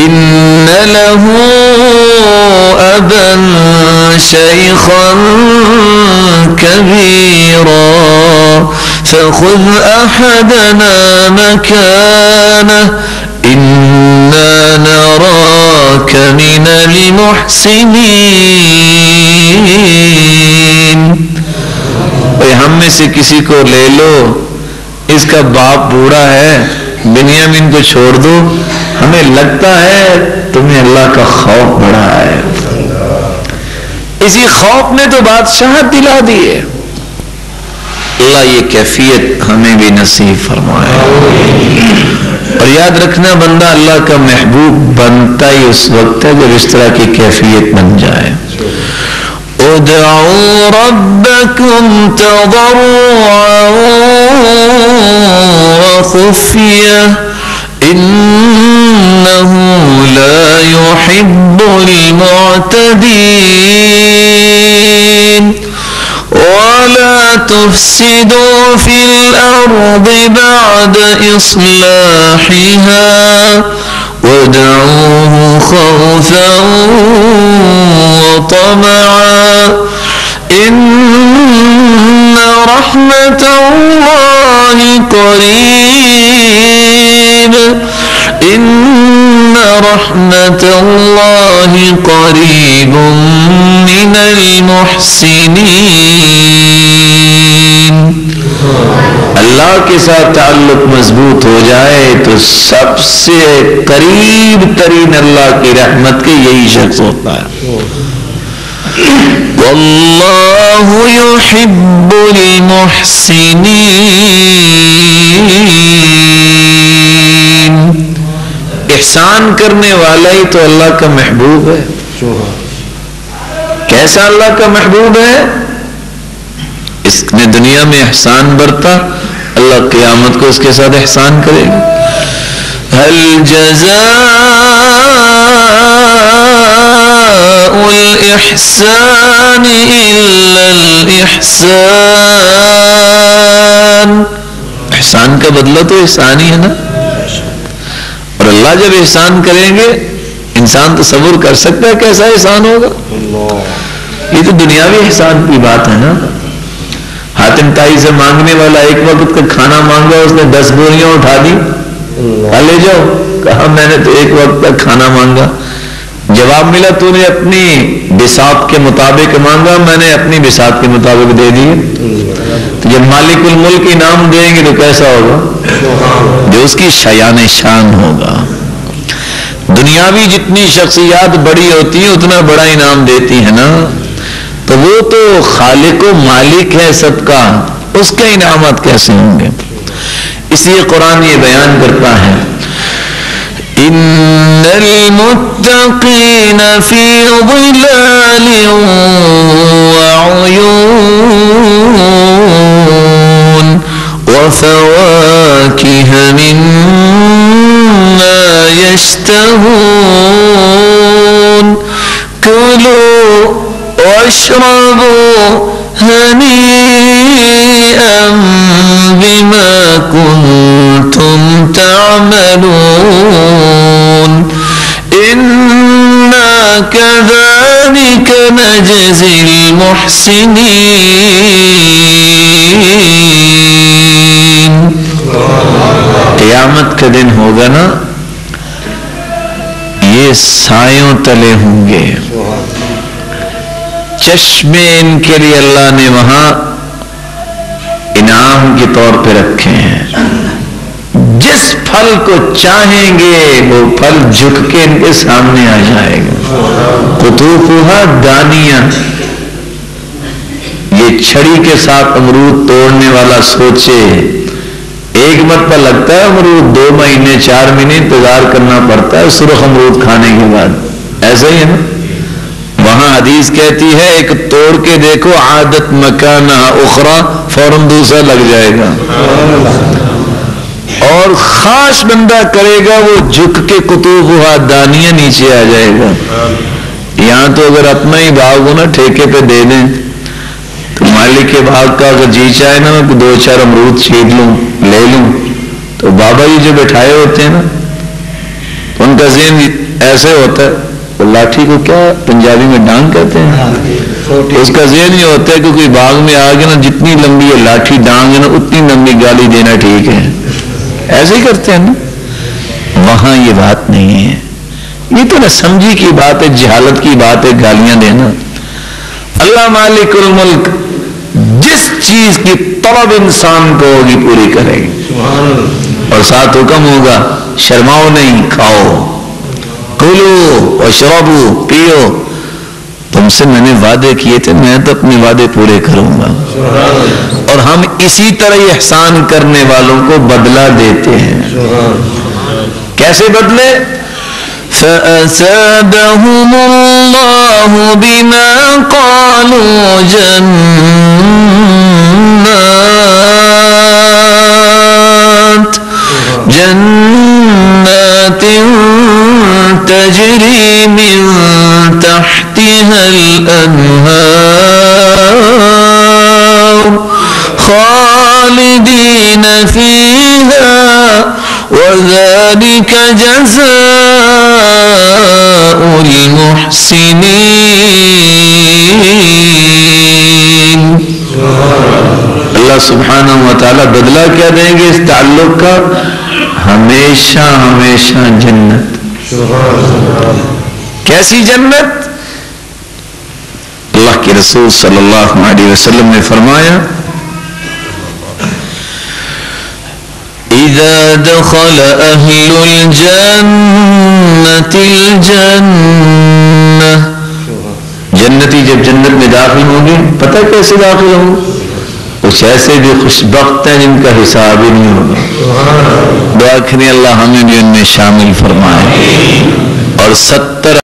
إن له أبا شيخا كبيرا فخذ أحدنا مكانه إنا نراك من المحسنين. ہم میں سے کسی کو لے لو، اس کا باپ بوڑھا ہے، بنیامین کو چھوڑ دو، ہمیں لگتا ہے تمہیں اللہ کا خوف بڑا ہے. اسی خوف نے تو بادشاہت دلا دی ہے. اللہ یہ کیفیت ہمیں بھی نصیب فرمائے. اور یاد رکھنا بندہ اللہ کا محبوب بنتا ہی اس وقت ہے جب اس طرح کی کیفیت بن جائے. ادعوا ربکم تضرعا وخفیہ انه لا يحب المعتدين ولا تفسدوا في الأرض بعد إصلاحها وادعوه خوفا وطمعا إن رحمة الله قريب إن رحمة الله قريب من المحسنين. اللہ کے ساتھ تعلق مضبوط ہو جائے تو سب سے قریب ترین اللہ کی رحمت کے یہی شخص ہوتا ہے. واللہ یحب المحسنین. احسان کرنے والا ہی تو اللہ کا محبوب ہے. کیسا اللہ کا محبوب ہے؟ اس نے دنیا میں احسان برتا، اللہ قیامت کو اس کے ساتھ احسان کرے گا. هل جزاء الإحسان إلا الإحسان. احسان کا بدلہ تو احسان ہی ہے نا. اور اللہ جب احسان کریں گے انسان تصور کر سکتا ہے کیسا احسان ہوگا. یہ تو دنیاوی احسان کی بات ہے نا. حاتم تائی سے مانگنے والا ایک وقت کا کھانا مانگا، اس نے 10 بوریاں اٹھا دی. لے جاؤ. کہا میں نے تو ایک وقت کا کھانا مانگا. جواب ملا تو نے اپنی بساط کے مطابق مانگا، میں نے اپنی بساط کے مطابق دے دی. تو جب مالک الملک انعام دیں گے تو کیسا ہوگا؟ جو اس کی شایان شان ہوگا. دنیاوی جتنی شخصیات بڑی ہوتی ہیں اتنا بڑا انعام دیتی ہے نا. تو وہ تو خالق و مالک ہے سب کا، اس کے انعامات کیسے ہوں گے؟ اس لیے قرآن یہ بیان کرتا ہے ان المتقین فی ظلال وعیون وفواکہ مما یشتہون کلوا واشربوا هنيئا بما كنتم تعملون إنا كذلك نجزي المحسنين. قیامت کا دن ہوگا نا، یہ سایوں تلے ہوں گے. چشمے ان کے لیے اللہ نے وہاں انعام کے طور پہ رکھے ہیں. جس پھل کو چاہیں گے وہ پھل جھک کے ان کے سامنے آ جائے گا. قطوفها دانیہ. یہ چھڑی کے ساتھ امرود توڑنے والا سوچے ایک مرتبہ لگتا ہے امرود، 2 مہینے 4 مہینے انتظار کرنا پڑتا ہے سرخ امرود کھانے کے بعد. ایسا ہی ہے نا. وہاں حدیث کہتی ہے ایک توڑ کے دیکھو عادت مکانہ اخرى، فوراً دوسرا لگ جائے گا. اور خاص بندہ کرے گا وہ جھک کے قطوفها دانیہ نیچے آ جائے گا. یہاں تو اگر اپنا ہی باغ ہو نا ٹھیکے پہ دے دیں تو مالک کے باغ کا اگر جی چاہے نا 2-4 امرود چھیڑ لوں لے لوں تو بابا جی جو بٹھائے ہوتے ہیں نا ان کا ذہن ایسے ہوتا ہے، وہ لاٹھی کو کیا پنجابی میں ڈانگ کہتے ہیں، اس کا ذہن یہ ہوتا ہے کہ کوئی باغ میں آ گیا نا، جتنی لمبی ہے لاٹھی ڈانگ ہے نا، اتنی لمبی گالی دینا ٹھیک ہے، ایسے ہی کرتے ہیں نا۔ وہاں یہ بات نہیں ہے، یہ تو نہ سمجھی کی بات ہے، جہالت کی بات ہے، گالیاں دینا۔ اللہ مالک الملک جس چیز کی طلب انسان کو ہوگی پوری کرے گی، اور ساتھ حکم ہوگا شرماؤ نہیں، کھاؤ، کلو واشربو، پیو، تم سے میں نے وعدے کیے تھے، میں تو اپنے وعدے پورے کروں گا، اور ہم اسی طرح احسان کرنے والوں کو بدلہ دیتے ہیں۔ کیسے بدلے؟ فَأَثَابَهُمُ اللَّهُ بِمَا قَالُوا جَنَّاتٍ تَجْرِي مِن تَحْتِهَا الْأَنْهَارُ خَالِدِينَ فِيهَا وَذَلِكَ جَزَاءُ الْمُحْسِنِينَ۔ اللہ سبحانہ وتعالی بدلہ کیا دیں گے اس تعلق کا؟ ہمیشہ ہمیشہ جنت۔ کیسی جنت؟ اللہ کے رسول صلی اللہ علیہ وسلم نے فرمایا اذا دخل اہل الجنت الجنہ، جنتی جب جنت میں داخل ہوں گے، پتہ کیسے داخل ہوں؟ کچھ ایسے بھی خوشبخت ہیں جن کا حساب ہی نہیں ہوگا۔ دعا کریں اللہ ہمیں بھی ان میں شامل فرمائے، اور 70